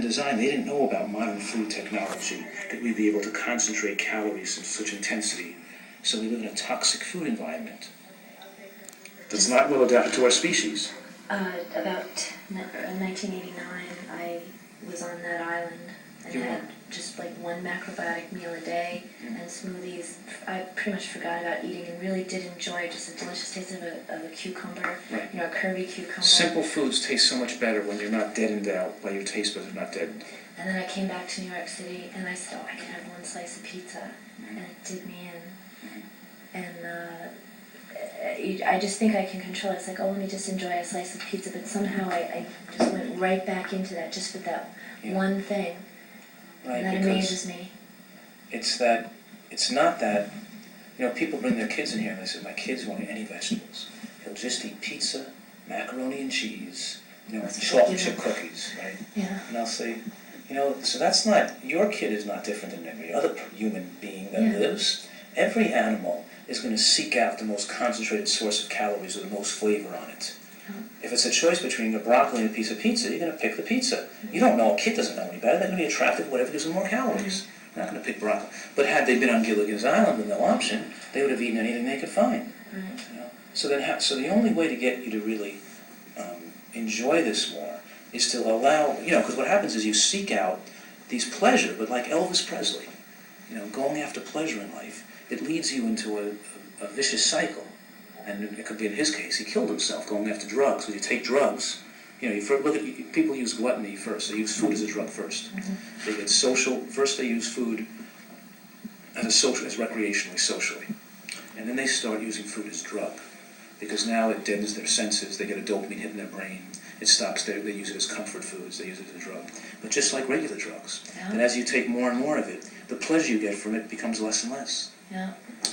and design, they didn't know about modern food technology, that we'd be able to concentrate calories in such intensity. So we live in a toxic food environment that's not well adapted to our species. About 1989, I was on that island and had just like one macrobiotic meal a day and smoothies. I pretty much forgot about eating and really did enjoy just the delicious taste of a cucumber, Right. a curvy cucumber. Simple foods taste so much better when you're not deadened out by your taste buds are not deadened. And then I came back to New York City and I said, I can have one slice of pizza. And it did me in. And I just think I can control it. It's like, let me just enjoy a slice of pizza. But somehow I just went right back into that just with that one thing. Right, and that amazes me. It's not that, people bring their kids in here and they say, my kids won't eat any vegetables. He'll just eat pizza, macaroni and cheese, chocolate chip cookies, right? Yeah. And I'll say, so that's not, your kid is not different than every other human being that lives. Every animal is going to seek out the most concentrated source of calories with the most flavor on it. If it's a choice between a broccoli and a piece of pizza, you're going to pick the pizza. You don't know, a kid doesn't know any better. They're going to be attracted to whatever gives them more calories. They're not going to pick broccoli. But had they been on Gilligan's Island with no option, they would have eaten anything they could find. So the only way to get you to really enjoy this more is to allow, because what happens is you seek out these pleasure, but like Elvis Presley, going after pleasure in life, it leads you into a vicious cycle. And it could be in his case, he killed himself going after drugs. When you take drugs, people use gluttony first. They use food as a drug first. They get social. First, they use food as recreationally, socially, and then they start using food as drug, because now it deadens their senses. They get a dopamine hit in their brain. It stops. They use it as comfort foods. They use it as a drug, but just like regular drugs. And as you take more and more of it, the pleasure you get from it becomes less and less.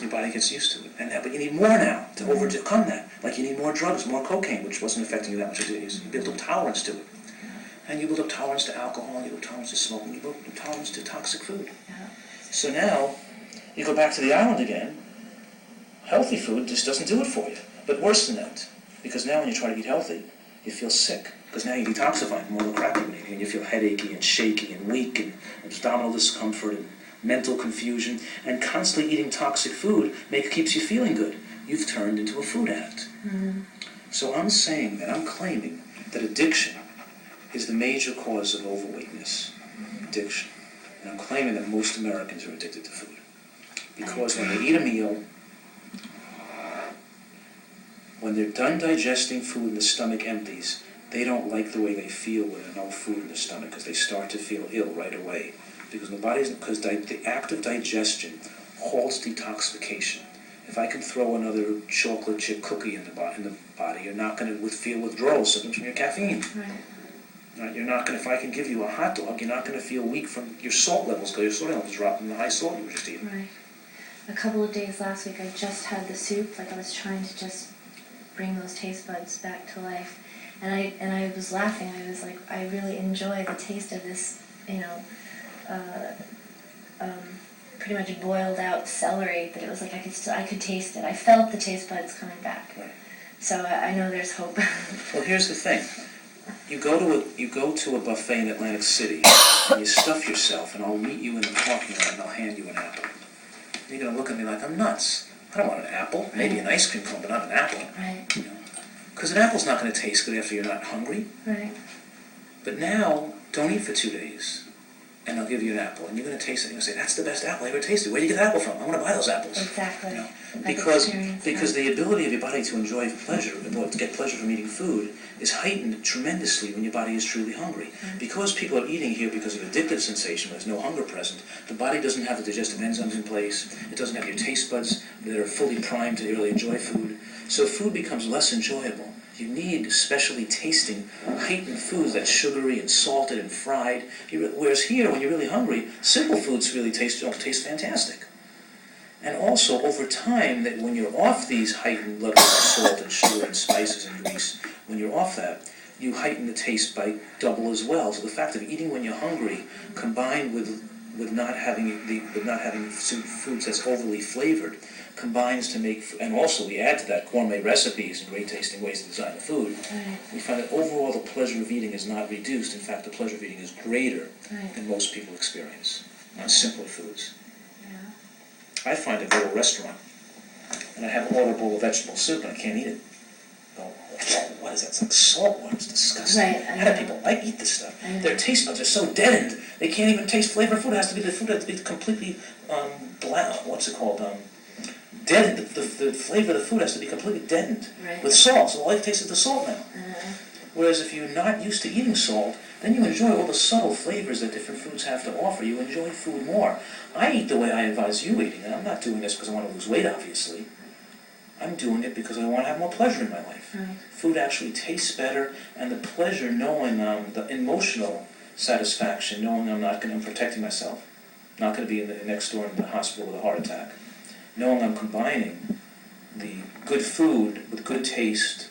Your body gets used to it, but you need more now to overcome that. Like you need more drugs, more cocaine, which wasn't affecting you that much as it is. You build up tolerance to it, and you build up tolerance to alcohol, you build up tolerance to smoking, you build up tolerance to toxic food. So now you go back to the island again. Healthy food just doesn't do it for you. But worse than that, because now when you try to eat healthy, you feel sick, because now you're detoxifying from all the crap you're eating, and you feel headachy and shaky and weak and abdominal discomfort and mental confusion, and constantly eating toxic food keeps you feeling good. You've turned into a food addict. So I'm claiming that addiction is the major cause of overweightness. Addiction. And I'm claiming that most Americans are addicted to food. Because when they eat a meal, when they're done digesting food and the stomach empties, they don't like the way they feel when there's no food in the stomach, because they start to feel ill right away. Because the act of digestion halts detoxification. If I can throw another chocolate chip cookie in the body, you're not going to feel withdrawal symptoms from your caffeine. Right? You're not going to. If I can give you a hot dog, you're not going to feel weak from your salt levels, because your salt levels drop from the high salt you were just eating. Right. A couple of days last week, I just had the soup. Like I was trying to just bring those taste buds back to life, and I was laughing. I was like, I really enjoy the taste of this, pretty much boiled out celery, but it was like I could taste it. I felt the taste buds coming back. Right. So I know there's hope. Well, here's the thing. You go to a buffet in Atlantic City, and you stuff yourself, and I'll meet you in the parking lot, and I'll hand you an apple. And you're going to look at me like I'm nuts. I don't want an apple. Maybe an ice cream cone, but not an apple. Right. Because an apple's not going to taste good after you're not hungry. Right. But now, don't eat for 2 days, and I'll give you an apple, and you're going to taste it, and you're going to say, that's the best apple I ever tasted. Where'd you get the apple from? I want to buy those apples. Exactly. Because the ability of your body to enjoy pleasure, to get pleasure from eating food, is heightened tremendously when your body is truly hungry. Because people are eating here because of addictive sensation, when there's no hunger present, the body doesn't have the digestive enzymes in place, it doesn't have your taste buds that are fully primed to really enjoy food, so food becomes less enjoyable. You need especially tasting, heightened foods that's sugary and salted and fried. Whereas here, when you're really hungry, simple foods really taste fantastic. And also, over time, that when you're off these heightened levels of salt and sugar and spices and grease, when you're off that, you heighten the taste by double as well. So the fact of eating when you're hungry, combined with with not having foods that's overly flavored, combines to make, and also we add to that gourmet recipes and great tasting ways to design the food, we find that overall the pleasure of eating is not reduced. In fact, the pleasure of eating is greater than most people experience on simpler foods. I find I go to a restaurant and I have an order bowl of vegetable soup and I can't eat it. Oh, what is that? It's like salt water. It's disgusting. How do people eat this stuff? Their taste buds are so deadened they can't even taste flavor of food. It has to be the food has to be completely deadened. The flavor of the food has to be completely deadened with salt. So all I taste is the salt now. Whereas if you're not used to eating salt, then you enjoy all the subtle flavors that different foods have to offer. You enjoy food more. I eat the way I advise you eating, and I'm not doing this because I want to lose weight, obviously. I'm doing it because I want to have more pleasure in my life. Food actually tastes better, and the pleasure knowing the emotional satisfaction, knowing I'm protecting myself, not going to be next door in the hospital with a heart attack, knowing I'm combining the good food with good taste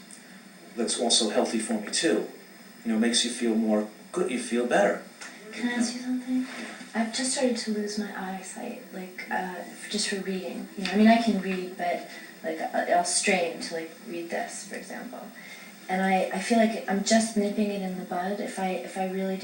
that's also healthy for me too. Makes you feel more good. You feel better. Can I ask you something? I've just started to lose my eyesight, just for reading. I mean, I can read, but I'll strain to read this, for example. And I feel like I'm just nipping it in the bud if I really do.